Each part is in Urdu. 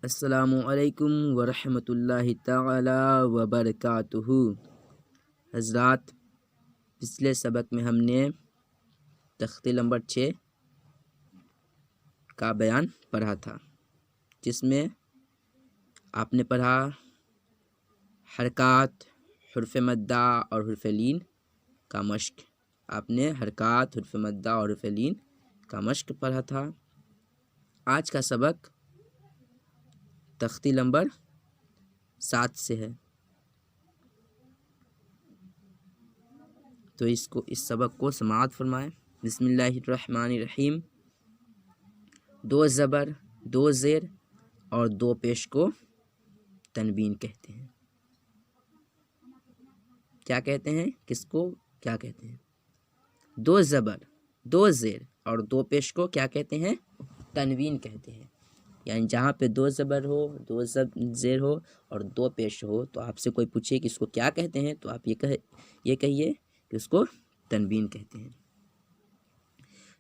السلام علیکم ورحمۃ اللہ تعالی وبرکاتہ۔ حضرات، پچھلے سبق میں ہم نے تختی نمبر 6 کا بیان پڑھا تھا، جس میں آپ نے پڑھا حرکات، حرف مدہ اور حرف لین کا مشق۔ آپ نے حرکات، حرف مدہ اور حرف لین کا مشق پڑھا تھا۔ آج کا سبق تختی نمبر 7 سے ہے، تو اس سبق کو سماعت فرمائیں۔ بسم اللہ الرحمن الرحیم۔ 2 زبر، 2 زیر اور 2 پیش کو تنوین کہتے ہیں۔ کیا کہتے ہیں؟ کس کو کیا کہتے ہیں؟ 2 زبر، 2 زیر اور 2 پیش کو کیا کہتے ہیں؟ تنوین کہتے ہیں۔ یعنی جہاں پہ 2 زبر ہو، 2 زیر ہو اور 2 پیش ہو، تو آپ سے کوئی پوچھے کہ اس کو کیا کہتے ہیں، تو آپ یہ کہیے کہ اس کو تنوین کہتے ہیں۔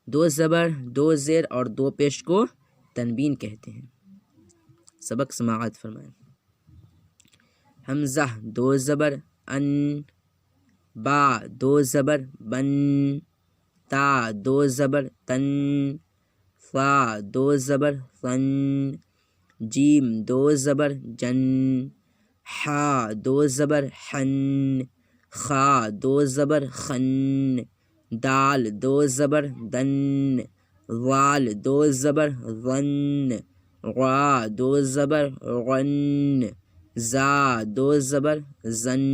2 زبر، 2 زیر اور 2 پیش کو تنوین کہتے ہیں۔ سبق سماعت فرمائیں۔ حمزہ 2 زبر ان، با 2 زبر بن، تا 2 زبر تن، فا 2 زبر فن، جیم 2 زبر جن، حا 2 زبر حن، خا 2 زبر خن، دال 2 زبر دن، وال 2 زبر ون، غا 2 زبر غن، زا 2 زبر زن،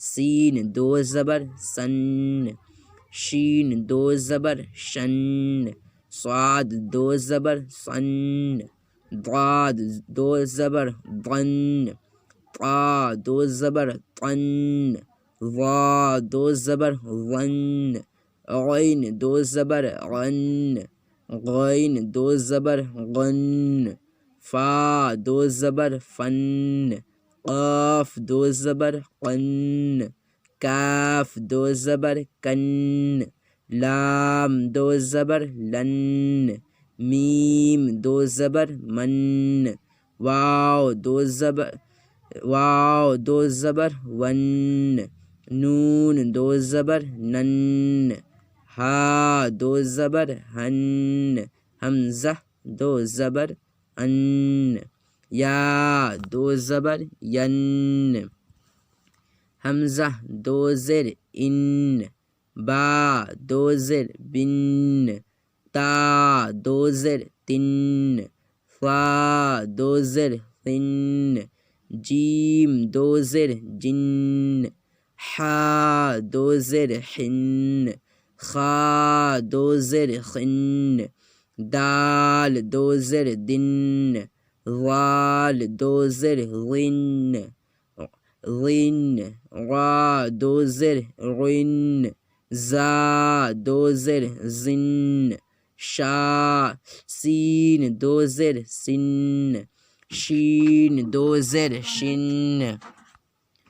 سین 2 زبر سن، شین 2 زبر شن، صاد 2 زبر صن، ضاد 2 زبر ضن، طا 2 زبر طن، ظا 2 زبر ظن، غین 2 زبر غن، غین 2 زبر غن، فا 2 زبر فن، قاف 2 زبر قن، کاف 2 زبر کن، لام 2 زبر لن، میم 2 زبر من، واو 2 زبر ون، نون 2 زبر نن، ہا 2 زبر ہن، حمزہ 2 زبر ان، یا 2 زبر ین، حمزہ 2 زیر ان، با 2 زیر بن، تا 2 زیر تن، فا 2 زیر فن، جیم 2 زیر جن، حا 2 زیر حن، خا 2 زیر خن، دال 2 زیر دن، ظال 2 زیر ظن، غا 2 زیر غن، زا 2 زیر زن، سین 2 زیر سن، شین 2 زیر شن،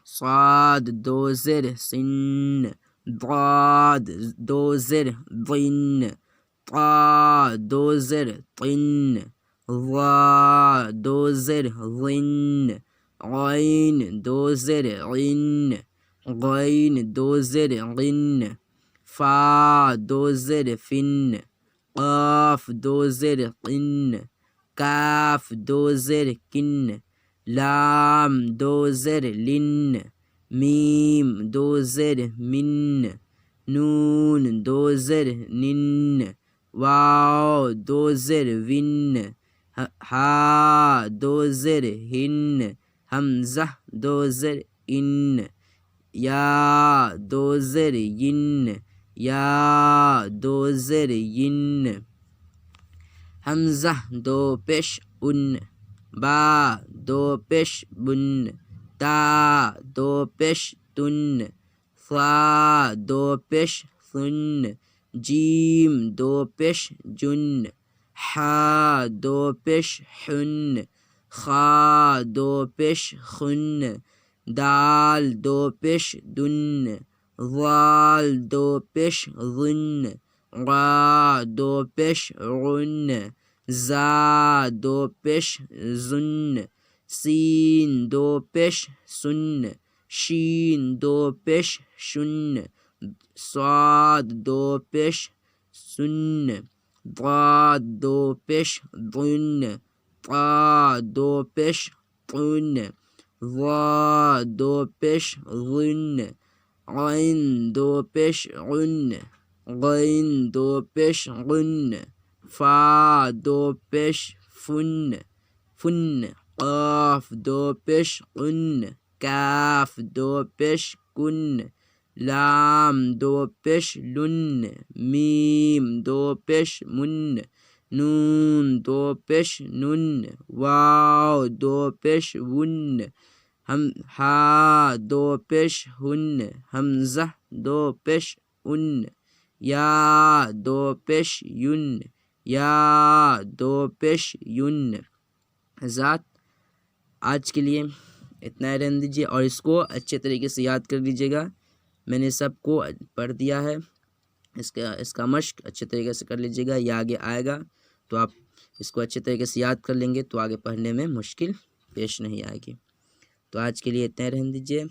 صاد 2 زیر سن، ضاد 2 زیر ضن، طا 2 زیر طن، ظا 2 زیر ظن، غین 2 زیر غن، غین 2 زیر غن، فا 2 زیر فن، قاف 2 زیر قن، کاف 2 زیر کن، لام 2 زیر لن، میم 2 زیر من، نون 2 زیر نن، واو 2 زیر ون، ہا 2 زیر ہن، حمزہ 2 زیر ان، یا 2 زیر ین، یا 2 زیر ین، حمزہ 2 پیش ان، با 2 پیش بن، تا 2 پیش تن، فا 2 پیش فن، جیم 2 پیش جن، حا 2 پیش حن، خا 2 پیش خن، دال 2 پیش دن، ظال 2 پیش ظن، غا 2 پیش غن، زا دو پیش زن، سین دو پیش سن، شین دو پیش شن، صاد دو پیش سن، ضاد دو پیش ضن، طا دو پیش طن، ظا دو پیش ظن، عین دو پیش غن، غین دو پیش غن، فا دو پیش فن فن، قاف دو پیش قن، کاف دو پیش کن، لام دو پیش لن، میم دو پیش من، نون دو پیش نن، واو دو پیش ون، ہا دو پیش ہن، حمزہ دو پیش ان، یا دو پیش ین، یا دو پیش ین۔ حضرات آج کے لیے اتنا ہی رہنے دیجیے اور اس کو اچھے طریقے سے یاد کر لیجیے گا۔ میں نے سب کو پڑھ دیا ہے، اس کا مشق اچھے طریقے سے کر لیجیے گا، یہ آگے آئے گا تو آپ اس کو اچھے طریقے سے یاد کر لیں گے تو آگے پڑھنے میں مشکل پیش نہیں آئے گی۔ تو آج کے لیے اتنا رہنے دیجیے۔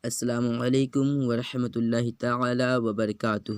السلام علیکم ورحمۃ اللہ تعالی وبرکاتہ۔